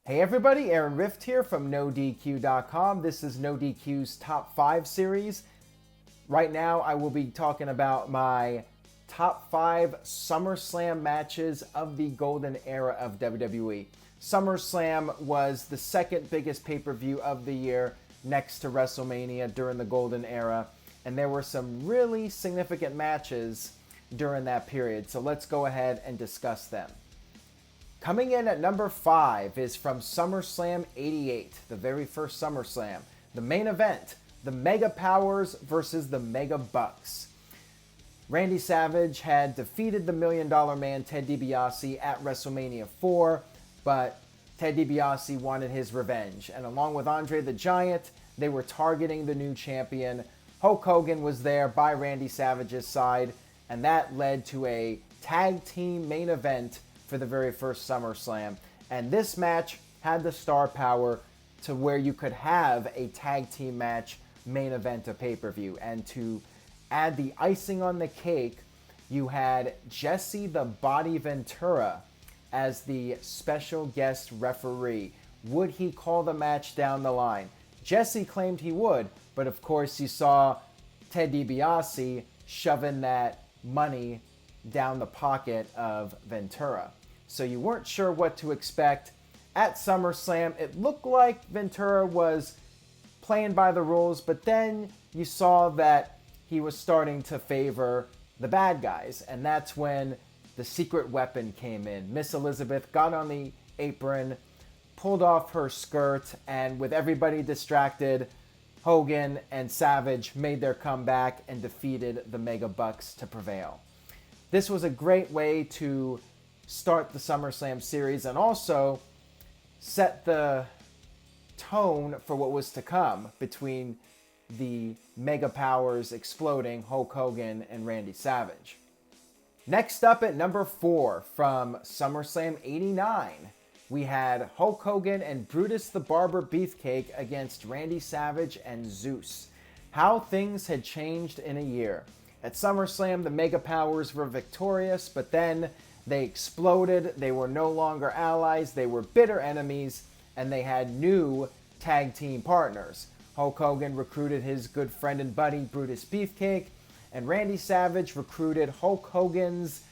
Hey everybody, Aaron Rift here from NoDQ.com. This is NoDQ's Top 5 series. Right now I will be talking about my Top 5 Summerslam matches of the Golden Era of WWE. Summerslam was the second biggest pay-per-view of the year next to WrestleMania during the Golden Era. And there were some really significant matches during that period. So let's go ahead and discuss them. Coming in at number 5 is from SummerSlam 88, the very first SummerSlam. The main event, the Mega Powers versus the Megabucks. Randy Savage had defeated the $1 Million Man Ted DiBiase at WrestleMania 4, but Ted DiBiase wanted his revenge. And along with Andre the Giant, they were targeting the new champion. Hulk Hogan was there by Randy Savage's side, and that led to a tag team main event for the very first SummerSlam. And this match had the star power to where you could have a tag team match main event of pay-per-view. And to add the icing on the cake, you had Jesse the Body Ventura as the special guest referee. Would he call the match down the line? Jesse claimed he would, but of course you saw Ted DiBiase shoving that money down the pocket of Ventura. So you weren't sure what to expect. At SummerSlam, it looked like Ventura was playing by the rules, but then you saw that he was starting to favor the bad guys, and that's when the secret weapon came in. Miss Elizabeth got on the apron, pulled off her skirt, and with everybody distracted, Hogan and Savage made their comeback and defeated the Megabucks to prevail. This was a great way to start the SummerSlam series and also set the tone for what was to come between the Mega Powers exploding, Hulk Hogan and Randy Savage. Next up at number 4 from SummerSlam 89, we had Hulk Hogan and Brutus the Barber Beefcake against Randy Savage and Zeus. How things had changed in a year. At SummerSlam, the Mega Powers were victorious, but then they exploded. They were no longer allies. They were bitter enemies, and they had new tag team partners. Hulk Hogan recruited his good friend and buddy, Brutus Beefcake, and Randy Savage recruited Hulk Hogan's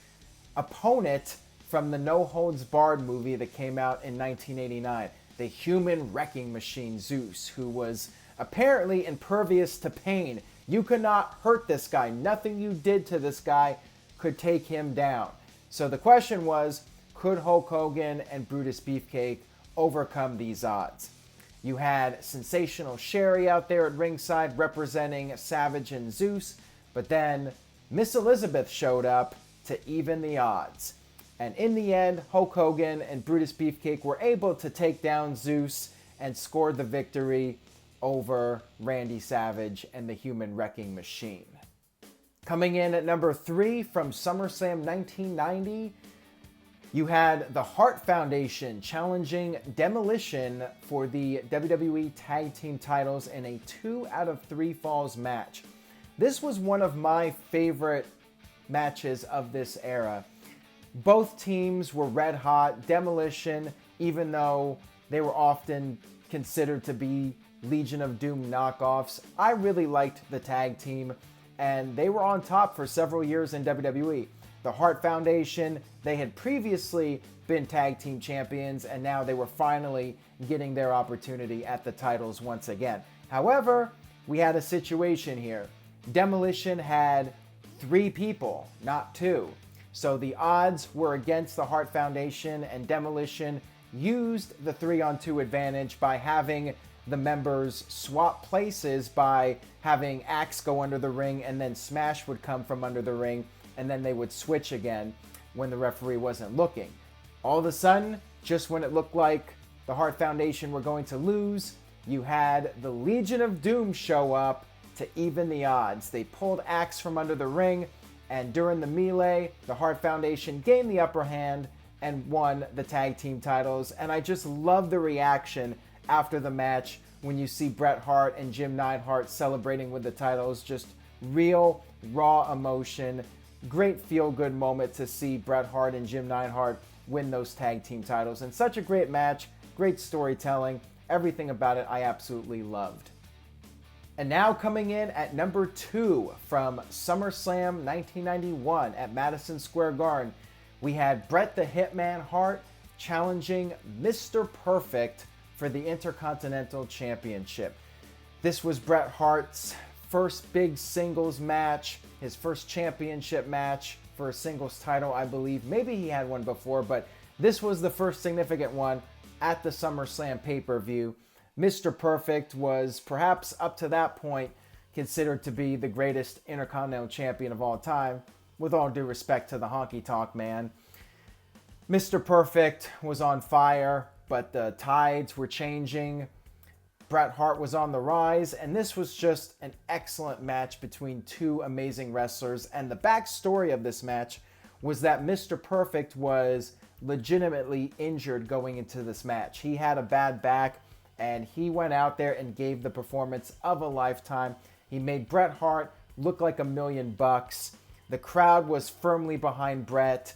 opponent from the No Holds Barred movie that came out in 1989, the human wrecking machine Zeus, who was apparently impervious to pain. You could not hurt this guy. Nothing you did to this guy could take him down. So the question was, could Hulk Hogan and Brutus Beefcake overcome these odds? You had Sensational Sherry out there at ringside representing Savage and Zeus, but then Miss Elizabeth showed up to even the odds. And in the end, Hulk Hogan and Brutus Beefcake were able to take down Zeus and scored the victory over Randy Savage and the Human Wrecking Machine. Coming in at number 3 from SummerSlam 1990, you had the Hart Foundation challenging Demolition for the WWE Tag Team titles in a 2 out of 3 falls match. This was one of my favorite matches of this era. Both teams were red hot. Demolition, even though they were often considered to be Legion of Doom knockoffs, I really liked the tag team, and they were on top for several years in WWE. The Hart Foundation, they had previously been tag team champions, and now they were finally getting their opportunity at the titles once again. However, we had a situation here. Demolition had 3 people, not 2. So the odds were against the Hart Foundation, and Demolition used the 3-on-2 advantage by having the members swap places by having Axe go under the ring, and then Smash would come from under the ring, and then they would switch again when the referee wasn't looking. All of a sudden, just when it looked like the Hart Foundation were going to lose, you had the Legion of Doom show up to even the odds. They pulled Axe from under the ring, and during the melee, the Hart Foundation gained the upper hand and won the tag team titles. And I just love the reaction after the match when you see Bret Hart and Jim Neidhart celebrating with the titles. Just real, raw emotion. Great feel-good moment to see Bret Hart and Jim Neidhart win those tag team titles. And such a great match. great storytelling, everything about it I absolutely loved. And now coming in at number 2 from SummerSlam 1991 at Madison Square Garden, we had Bret the Hitman Hart challenging Mr. Perfect for the Intercontinental Championship. This was Bret Hart's first big singles match, his first championship match for a singles title, I believe. Maybe he had one before, but this was the first significant one at the SummerSlam pay-per-view. Mr. Perfect was perhaps up to that point considered to be the greatest Intercontinental Champion of all time, with all due respect to the Honky Tonk Man. Mr. Perfect was on fire, but the tides were changing. Bret Hart was on the rise, and this was just an excellent match between two amazing wrestlers. And the backstory of this match was that Mr. Perfect was legitimately injured going into this match. He had a bad back, and he went out there and gave the performance of a lifetime. He made Bret Hart look like $1,000,000. The crowd was firmly behind Bret.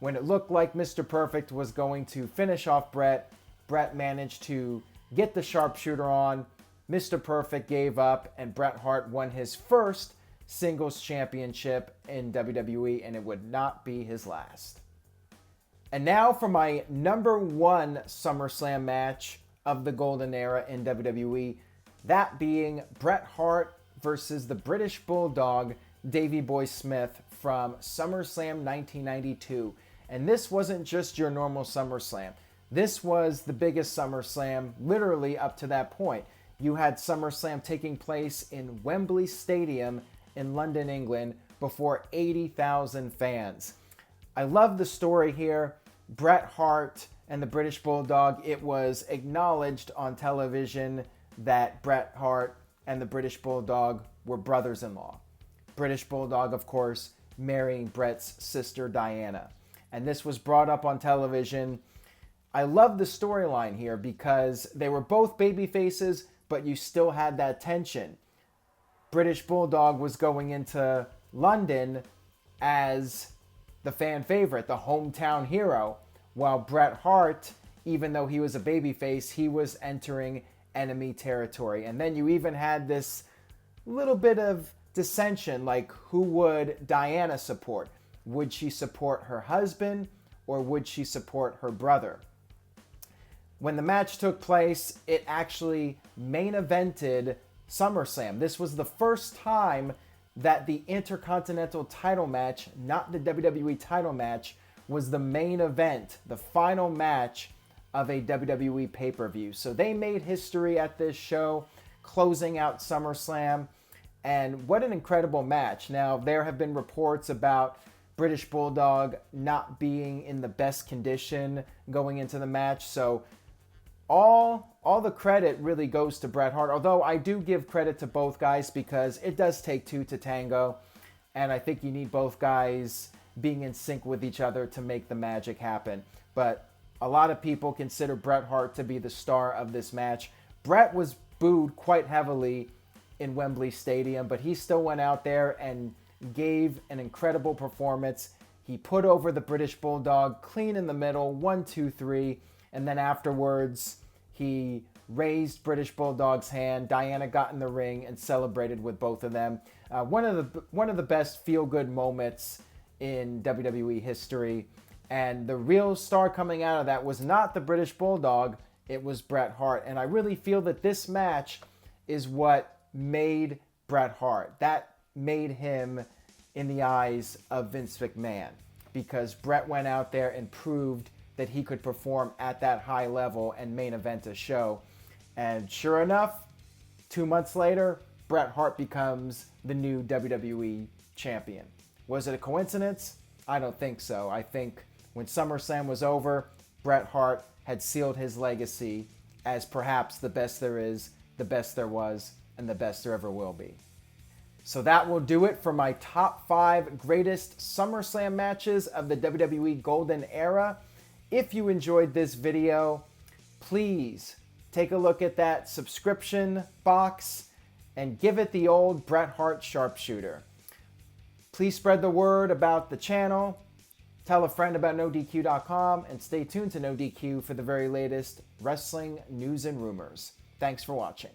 When it looked like Mr. Perfect was going to finish off Bret, Bret managed to get the sharpshooter on. Mr. Perfect gave up, and Bret Hart won his first singles championship in WWE, and it would not be his last. And now for my number 1 SummerSlam match of the Golden Era in WWE, that being Bret Hart versus the British Bulldog, Davey Boy Smith, from SummerSlam 1992. And this wasn't just your normal SummerSlam. This was the biggest SummerSlam literally up to that point. You had SummerSlam taking place in Wembley Stadium in London, England, before 80,000 fans. I love the story here. Bret Hart and the British Bulldog, it was acknowledged on television that Bret Hart and the British Bulldog were brothers-in-law. British Bulldog, of course, marrying Bret's sister Diana. And this was brought up on television. I love the storyline here because they were both baby faces, but you still had that tension. British Bulldog was going into London as the fan favorite, the hometown hero, while Bret Hart, even though he was a babyface, he was entering enemy territory. And then you even had this little bit of dissension, like who would Diana support? Would she support her husband or would she support her brother? When the match took place, it actually main evented SummerSlam. This was the first time that the Intercontinental title match, not the WWE title match, was the main event, the final match of a WWE pay-per-view. So they made history at this show, closing out SummerSlam. And what an incredible match. Now, there have been reports about British Bulldog not being in the best condition going into the match. So all the credit really goes to Bret Hart, although I do give credit to both guys because it does take two to tango, and I think you need both guys being in sync with each other to make the magic happen. But a lot of people consider Bret Hart to be the star of this match. Bret was booed quite heavily in Wembley Stadium, but he still went out there and gave an incredible performance. He put over the British Bulldog clean in the middle, 1, 2, 3, and then afterwards he raised British Bulldog's hand. Diana got in the ring and celebrated with both of them. One of the best feel-good moments in WWE history. And the real star coming out of that was not the British Bulldog, it was Bret Hart. And I really feel that this match is what made Bret Hart. That made him in the eyes of Vince McMahon, because Bret went out there and proved that he could perform at that high level and main event a show. And sure enough, 2 months later, Bret Hart becomes the new WWE champion. Was it a coincidence? I don't think so. I think when SummerSlam was over, Bret Hart had sealed his legacy as perhaps the best there is, the best there was, and the best there ever will be. So that will do it for my top 5 greatest SummerSlam matches of the WWE Golden Era. If you enjoyed this video, please take a look at that subscription box and give it the old Bret Hart sharpshooter. Please spread the word about the channel. Tell a friend about NoDQ.com and stay tuned to NoDQ for the very latest wrestling news and rumors. Thanks for watching.